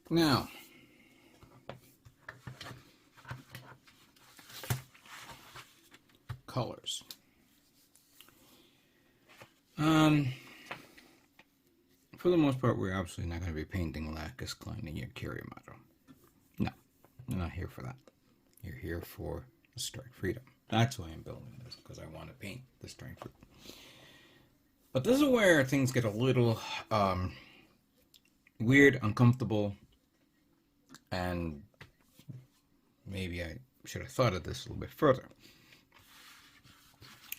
Now, colors. For the most part, we're absolutely not going to be painting Lacus Klein in your carrier model. No, you're not here for that. You're here for the Strike Freedom. That's why I'm building this, because I want to paint the Strike Freedom. But this is where things get a little weird, uncomfortable, and maybe I should have thought of this a little bit further.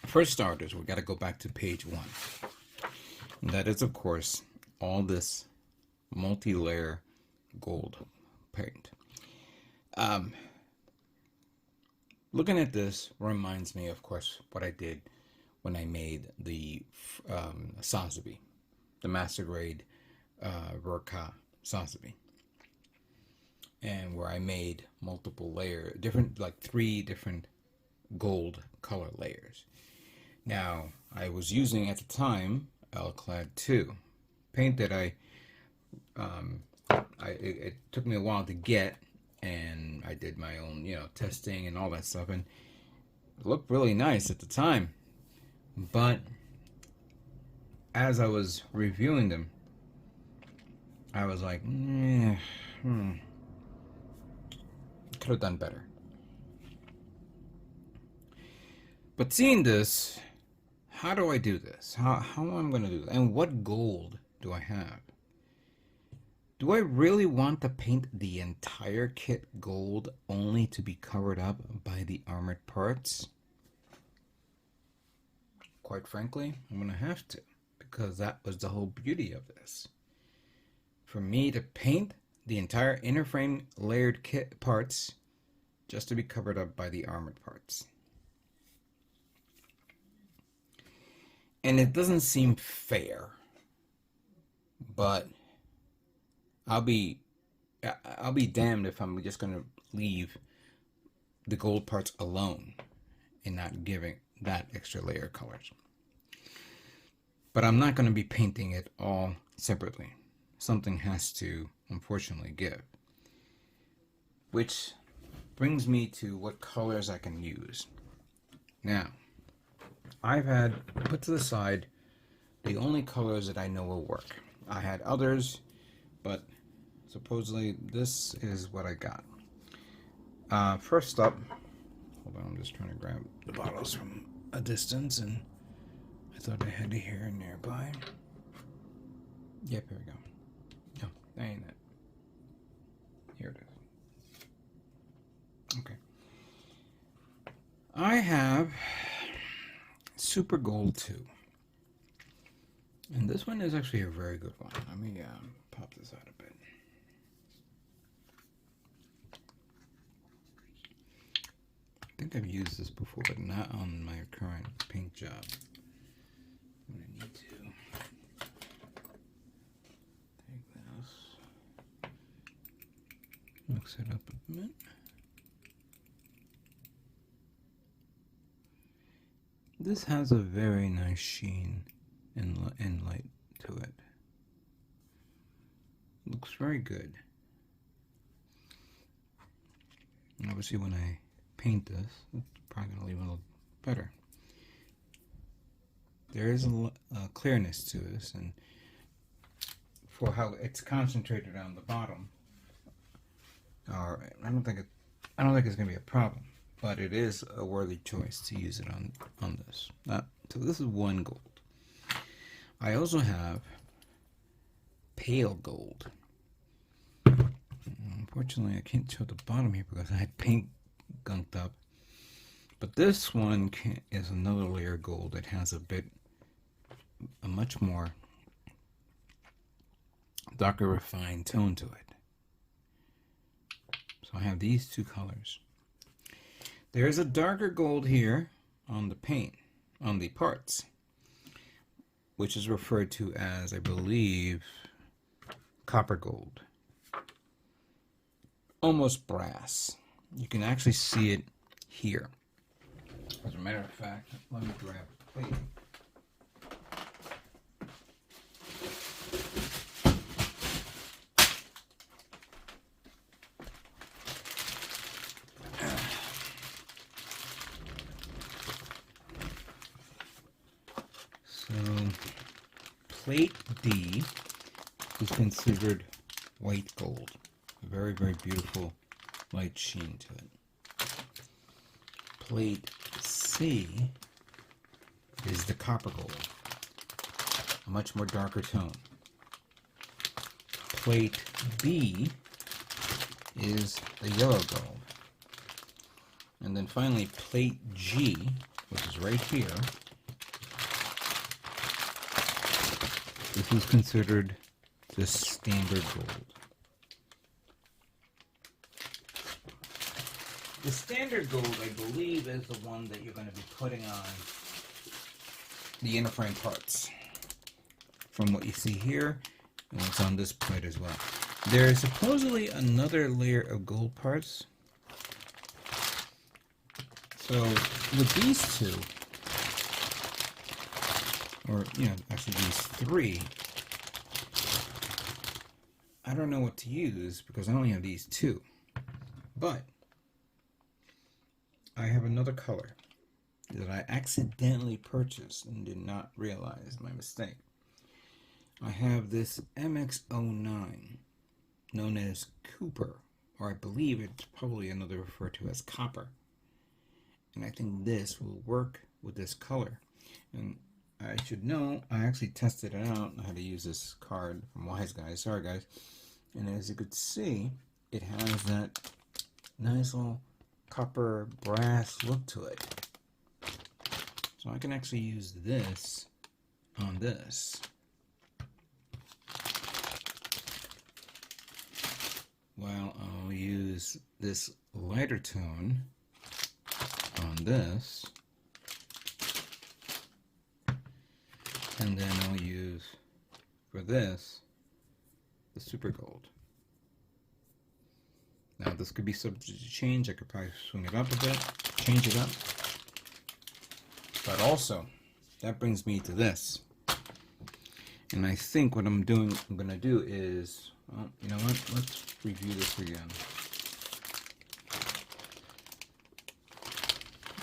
For starters, we got to go back to page 1. And that is, of course, all this multi-layer gold paint. Looking at this reminds me, of course, what I did when I made the Sazabi, the Master Grade Ver Ka Sazabi, and where I made multiple layers, like 3 different gold color layers. Now, I was using at the time L-Clad 2 paint that it took me a while to get, and I did my own, testing and all that stuff, and it looked really nice at the time. But as I was reviewing them, I was like, could have done better. But seeing this, how do I do this? How am I going to do this? And what gold do I have? Do I really want to paint the entire kit gold only to be covered up by the armored parts? Quite frankly, I'm going to have to, because that was the whole beauty of this. For me to paint the entire inner frame layered kit parts just to be covered up by the armored parts. And it doesn't seem fair, but I'll be damned if I'm just going to leave the gold parts alone and not giving that extra layer of colors. But I'm not going to be painting it all separately. Something has to, unfortunately, give. Which brings me to what colors I can use. Now, I've had put to the side the only colors that I know will work. I had others, but supposedly this is what I got. First up, hold on, I'm just trying to grab the bottles from a distance, and I thought I had it here nearby. Yep, here we go. No, that ain't it. Here it is. Okay. I have Super Gold 2. And this one is actually a very good one. Let me pop this out a bit. I think I've used this before, but not on my current paint job. I'm going to need to take this, mix it up a bit. This has a very nice sheen and light to it. Looks very good. And obviously when I paint this, it's probably going to leave it a little better. There is a clearness to this, and for how it's concentrated on the bottom, I don't think it's going to be a problem. But it is a worthy choice to use it on this. So this is 1 gold. I also have pale gold. Unfortunately, I can't show the bottom here because I had paint gunked up. But this one is another layer of gold that has a much more darker refined tone to it. So I have these 2 colors. There's a darker gold here on the paint, on the parts, which is referred to as, I believe, copper gold. Almost brass. You can actually see it here. As a matter of fact, let me grab a plate. So plate D is considered white gold. A very, very beautiful light sheen to it. Plate C is the copper gold, a much more darker tone. Plate B is the yellow gold. And then finally plate G, which is right here, this is considered the standard gold. The standard gold, I believe, is the one that you're going to be putting on the inner frame parts. From what you see here, and it's on this plate as well. There is supposedly another layer of gold parts. So with these two, or actually these three, I don't know what to use because I only have these two. But I have another color that I accidentally purchased and did not realize my mistake. I have this MX09, known as Cooper, or I believe it's probably another referred to as copper. And I think this will work with this color. And I should know, I actually tested it out. I had to use this card from Wise Guys. Sorry guys. And as you could see, it has that nice little copper brass look to it. So I can actually use this on this. While I'll use this lighter tone on this. And then I'll use, for this, the super gold. Now this could be subject to change. I could probably swing it up a bit, change it up. But also, that brings me to this. And I think what I'm going to do is, well, you know what, let's review this again.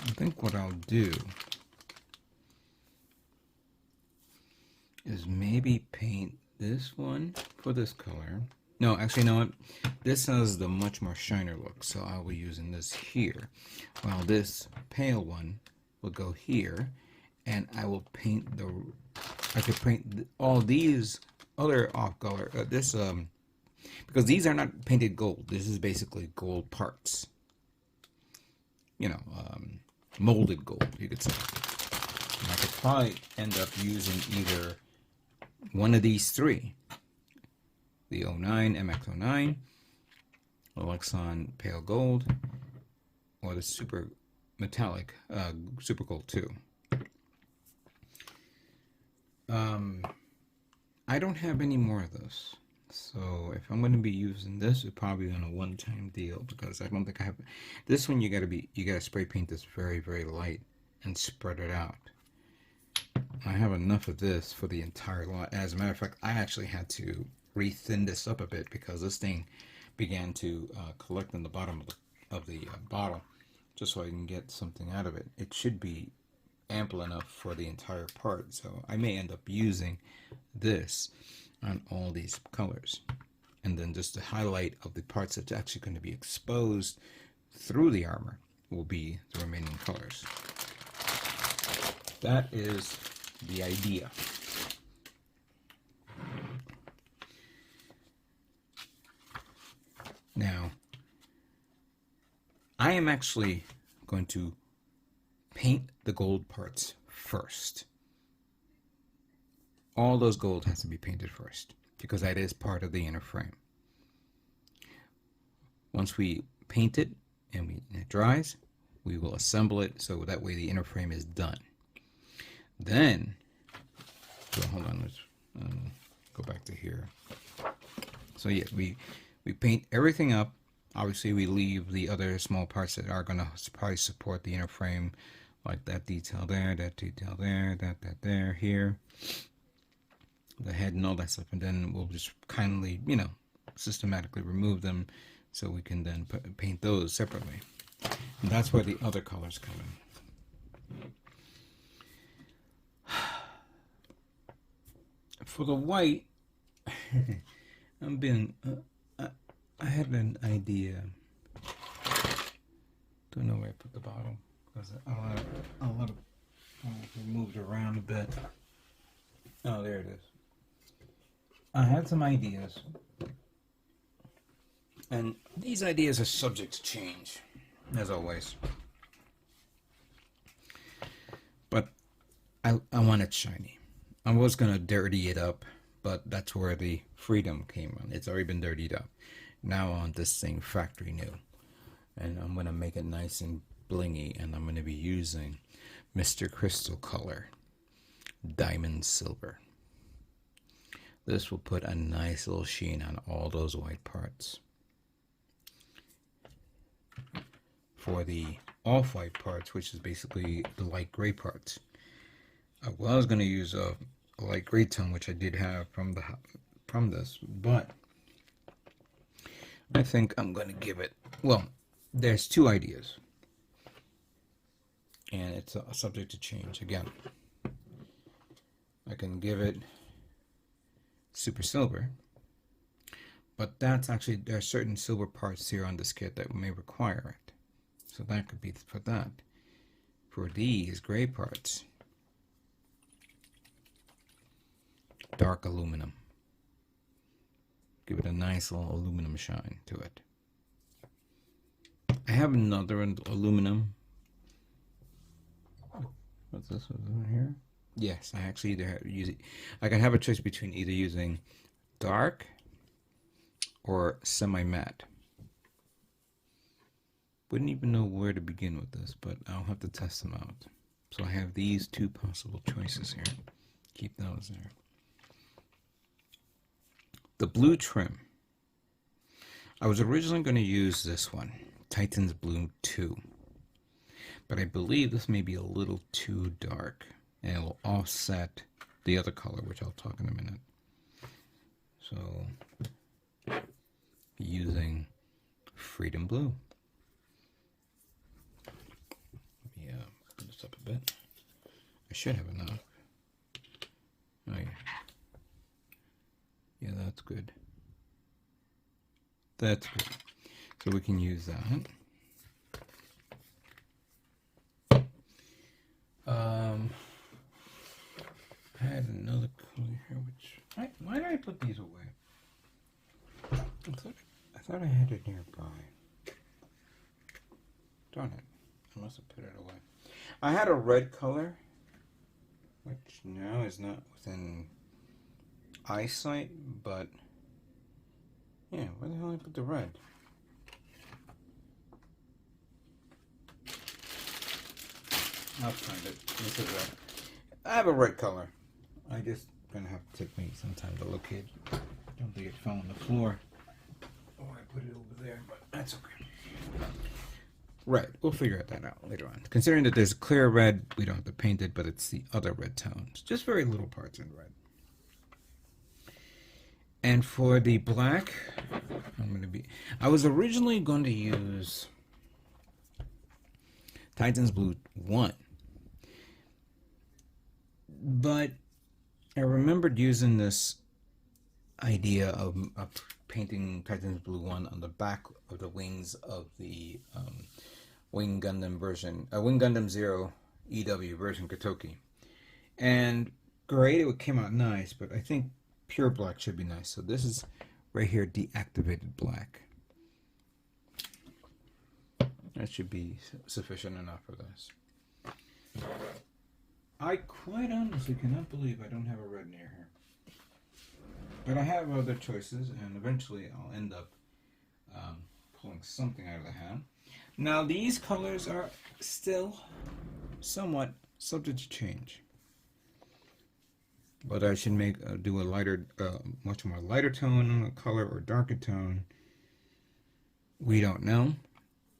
I think what I'll do is maybe paint this one for this color. No, actually, you know what? This has the much more shiner look, so I'll be using this here. While this pale one will go here, and I will paint I could paint all these other off color. Because these are not painted gold. This is basically gold parts. Molded gold, you could say. And I could probably end up using either one of these three. The 09, MX09, Alexon Pale Gold, or the Super Metallic Super Gold 2. I don't have any more of this. So if I'm going to be using this, it's probably on a one-time deal because I don't think I have. This one you gotta spray paint this very, very light and spread it out. I have enough of this for the entire lot. As a matter of fact, I actually had to re-thin this up a bit because this thing began to collect in the bottom of the bottle, just so I can get something out of it. It should be ample enough for the entire part, so I may end up using this on all these colors, and then just the highlight of the parts that's actually going to be exposed through the armor will be the remaining colors. That is the idea. Now, I am actually going to paint the gold parts first. All those gold has to be painted first because that is part of the inner frame. Once we paint it and it dries, we will assemble it so that way the inner frame is done. Then, well, hold on, let's go back to here. So yeah, we paint everything up. Obviously, we leave the other small parts that are going to probably support the inner frame, like that detail there, that detail there, that there, here, the head and all that stuff. And then we'll just kindly, systematically remove them so we can then paint those separately. And that's where the other colors come in. For the white, I had an idea. Don't know where I put the bottle because I want to move it around a bit. Oh, there it is. I had some ideas, and these ideas are subject to change, as always. But I want it shiny. I was gonna dirty it up, but that's where the freedom came on. It's already been dirtied up. Now on this thing, factory new, and I'm gonna make it nice and blingy, and I'm gonna be using Mr. Crystal Color Diamond Silver. This will put a nice little sheen on all those white parts. For the off-white parts, which is basically the light gray parts, I was going to use a light gray tone, which I did have from this, but I think I'm going to give it, well, there's two ideas, and it's subject to change again. I can give it super silver, but that's actually, there are certain silver parts here on this kit that may require it, so that could be for that. For these gray parts, dark aluminum. Give it a nice little aluminum shine to it. I have another aluminum. What's this one here? Yes, I actually either use it. I can have a choice between either using dark or semi-matte. Wouldn't even know where to begin with this, but I'll have to test them out. So I have these two possible choices here. Keep those there. The blue trim. I was originally going to use this one, Titan's Blue 2. But I believe this may be a little too dark, and it will offset the other color, which I'll talk in a minute. So, using Freedom Blue. Let me put this up a bit. I should have enough. Oh yeah. Yeah, that's good. That's good. So we can use that. I had another color here, which why did I put these away? I thought I had it nearby. Darn it! I must have put it away. I had a red color, which now is not within eyesight, but yeah, where the hell did I put the red? I'll find it. This is red. I have a red color. I just gonna have to take me some time to locate it. I don't think it fell on the floor. Oh, I put it over there, but that's okay. Red. We'll figure that out later on. Considering that there's clear red, we don't have to paint it, but it's the other red tones. Just very little parts in red. And for the black, I was originally going to use Titan's Blue 1. But I remembered using this idea of painting Titan's Blue 1 on the back of the wings of the Wing Gundam version, Wing Gundam 0 EW version Kotoki. And great, it came out nice, but I think pure black should be nice. So this is right here, deactivated black. That should be sufficient enough for this. I quite honestly cannot believe I don't have a red near here. But I have other choices, and eventually I'll end up pulling something out of the hat. Now these colors are still somewhat subject to change. Whether I should do a lighter, much more lighter tone color or darker tone, we don't know.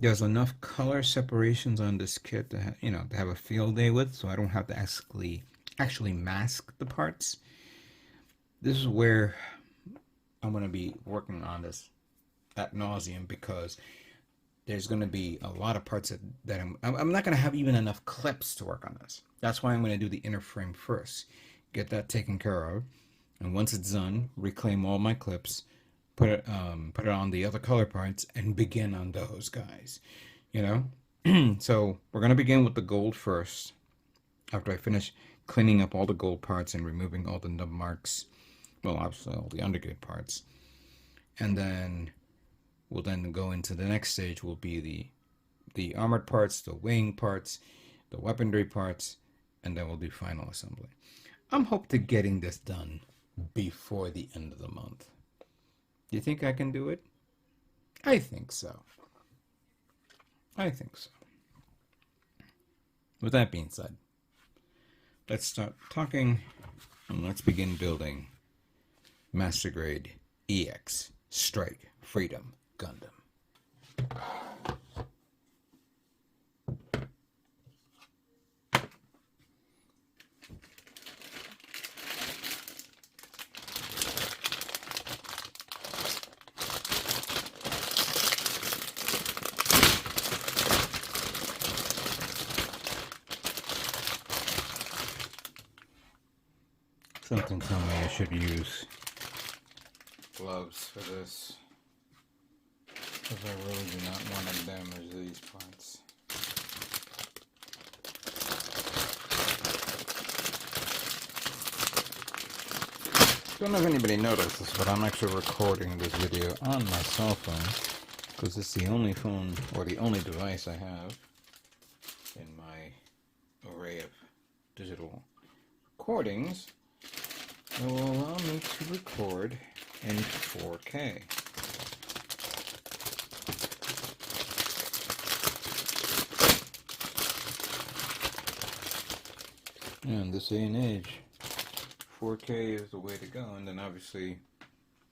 There's enough color separations on this kit to have a field day with, so I don't have to actually mask the parts. This is where I'm going to be working on this ad nauseum, because there's going to be a lot of parts that I'm not going to have even enough clips to work on this. That's why I'm going to do the inner frame first. Get that taken care of. And once it's done, reclaim all my clips, put it on the other color parts, and begin on those guys. You know? So we're going to begin with the gold first, after I finish cleaning up all the gold parts and removing all the nub marks. Well, obviously all the undergate parts. And then we'll then go into the next stage, will be the armored parts, the wing parts, the weaponry parts, and then we'll do final assembly. I'm hoping to getting this done before the end of the month. Do you think I can do it? I think so. I think so. With that being said, let's start talking and let's begin building Master Grade EX Strike Freedom Gundam. Something tells me I should use gloves for this, because I really do not want to damage these parts. Don't know if anybody noticed this, but I'm actually recording this video on my cell phone, because it's the only phone, or the only device I have in my array of digital recordings that will allow me to record in 4K. In this day and age, 4K is the way to go, and then obviously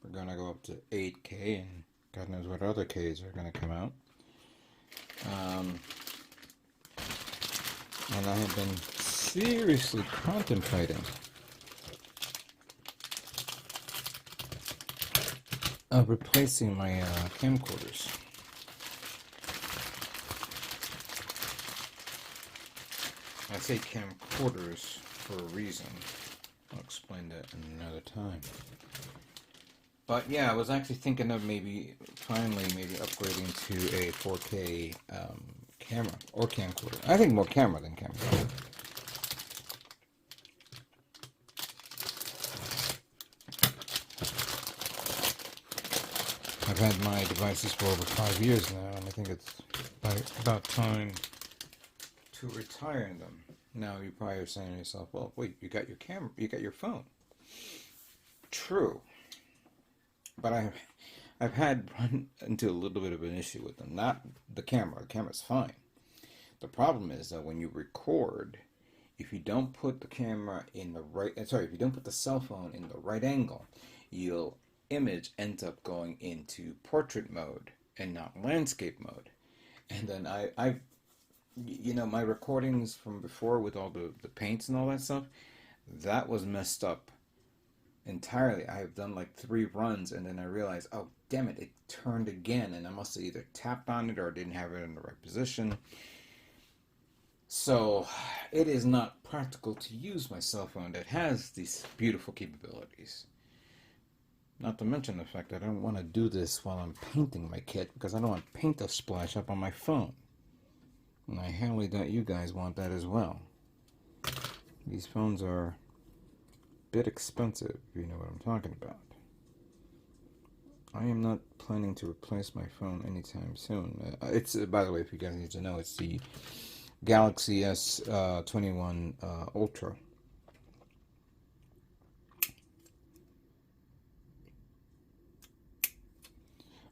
we're going to go up to 8K, and God knows what other Ks are going to come out. And I have been seriously contemplating replacing my camcorders. I say camcorders for a reason. I'll explain that another time. But yeah, I was actually thinking of finally upgrading to a 4K camera or camcorder. I think more camera than camcorder. I've had my devices for over 5 years now, and I think it's about time to retire them. Now you probably are saying to yourself, well, wait, you got your camera, you got your phone. True. But I've had run into a little bit of an issue with them. Not the camera. The camera's fine. The problem is that when you record, if you don't put the camera in the right, if you don't put the cell phone in the right angle, your image ends up going into portrait mode and not landscape mode. And then I've you know, my recordings from before with all the paints and all that stuff, that was messed up entirely. I have done like 3 runs, and then I realized, oh damn it, it turned again, and I must have either tapped on it or didn't have it in the right position. So it is not practical to use my cell phone that has these beautiful capabilities. Not to mention the fact that I don't want to do this while I'm painting my kit, because I don't want paint to splash up on my phone. And I highly doubt you guys want that as well. These phones are a bit expensive, if you know what I'm talking about. I am not planning to replace my phone anytime soon. It's, by the way, if you guys need to know, it's the Galaxy S21 Ultra.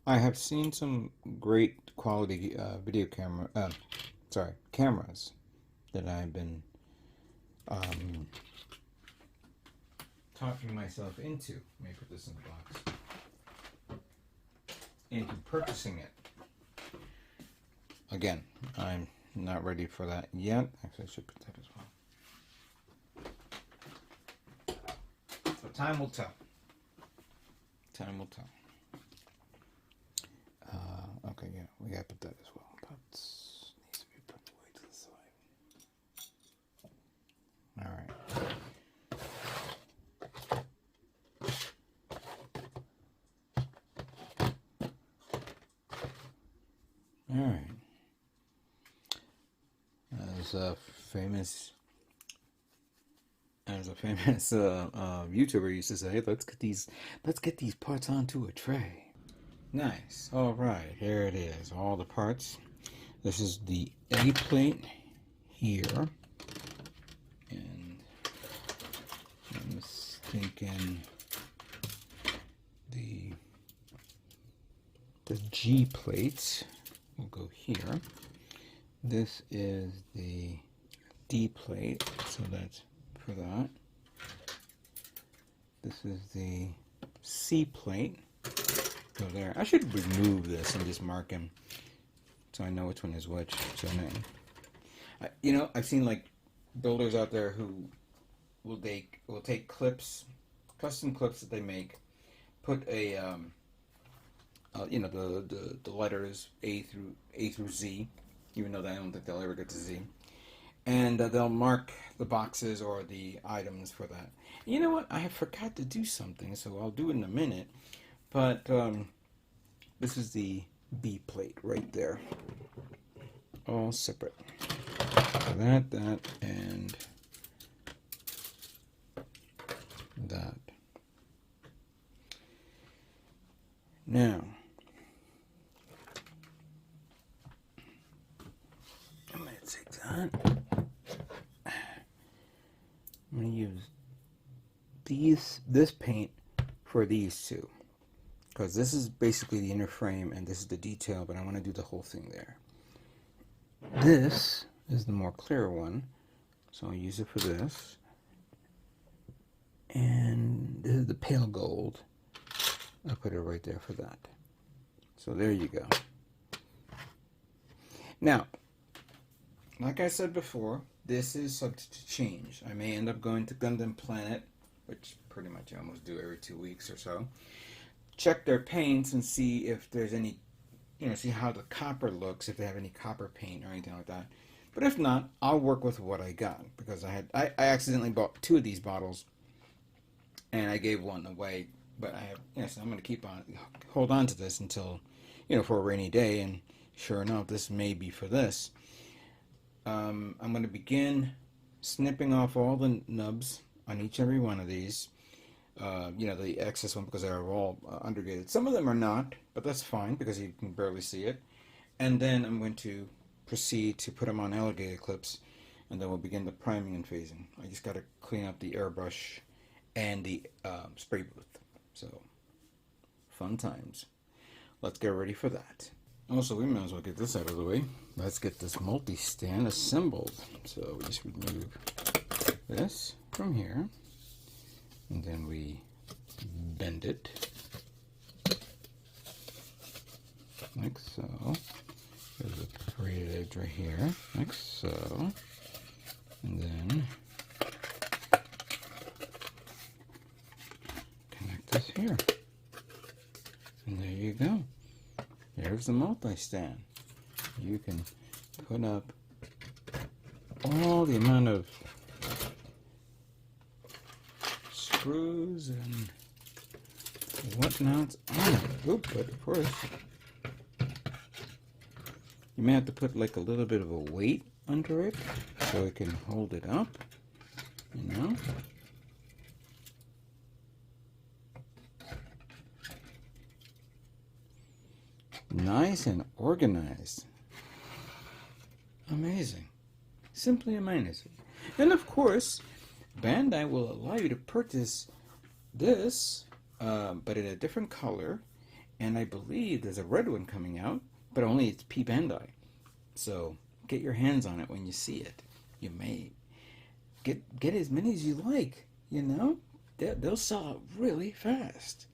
I have seen some great quality video cameras that I've been talking myself into. Let me put this in the box. Into purchasing it. Again, I'm not ready for that yet. Actually, I should put that as well. So time will tell. Time will tell. Okay, yeah, we gotta put that as well. That needs to be put way to the side. Alright. Alright. As a famous YouTuber used to say, let's get these parts onto a tray. Nice. Alright, here it is. All the parts. This is the A plate here. And I'm thinking the G plates will go here. This is the D plate, so that's for that. This is the C plate. Go there. I should remove this and just mark them so I know which one is which. So now, I've seen like builders out there who will take clips, custom clips that they make, put a the letters A through Z, even though I don't think they'll ever get to Z, and they'll mark the boxes or the items for that. You know what? I forgot to do something, so I'll do it in a minute. But this is the B plate right there, all separate. So that, and that. Now, I'm going to take that. I'm going to use this paint for these two, because this is basically the inner frame and this is the detail, but I want to do the whole thing there. This is the more clear one, so I'll use it for this. And this is the pale gold. I'll put it right there for that. So there you go. Now, like I said before, this is subject to change. I may end up going to Gundam Planet, which pretty much I almost do every 2 weeks or so. Check their paints and see if there's any, see how the copper looks, if they have any copper paint or anything like that. But if not, I'll work with what I got, because I accidentally bought 2 of these bottles and I gave one away. But I have, so I'm going to hold on to this until, for a rainy day. And sure enough, this may be for this. I'm going to begin snipping off all the nubs on each and every one of these. The excess one, because they're all undergated. Some of them are not, but that's fine because you can barely see it. And then I'm going to proceed to put them on alligator clips, and then we'll begin the priming and phasing. I just got to clean up the airbrush and the spray booth. So, fun times. Let's get ready for that. Also, we might as well get this out of the way. Let's get this multi-stand assembled. So, we just remove this from here. And then we bend it. Like so. There's a braided edge right here. Like so. And then this here, and there you go. There's the multi-stand. You can put up all the amount of screws and whatnot on it. Oop, but of course, you may have to put like a little bit of a weight under it so it can hold it up, Nice and organized. Amazing. Simply amazing. And of course, Bandai will allow you to purchase this, but in a different color. And I believe there's a red one coming out, but only it's P Bandai. So get your hands on it when you see it. You may get as many as you like, They'll sell out really fast.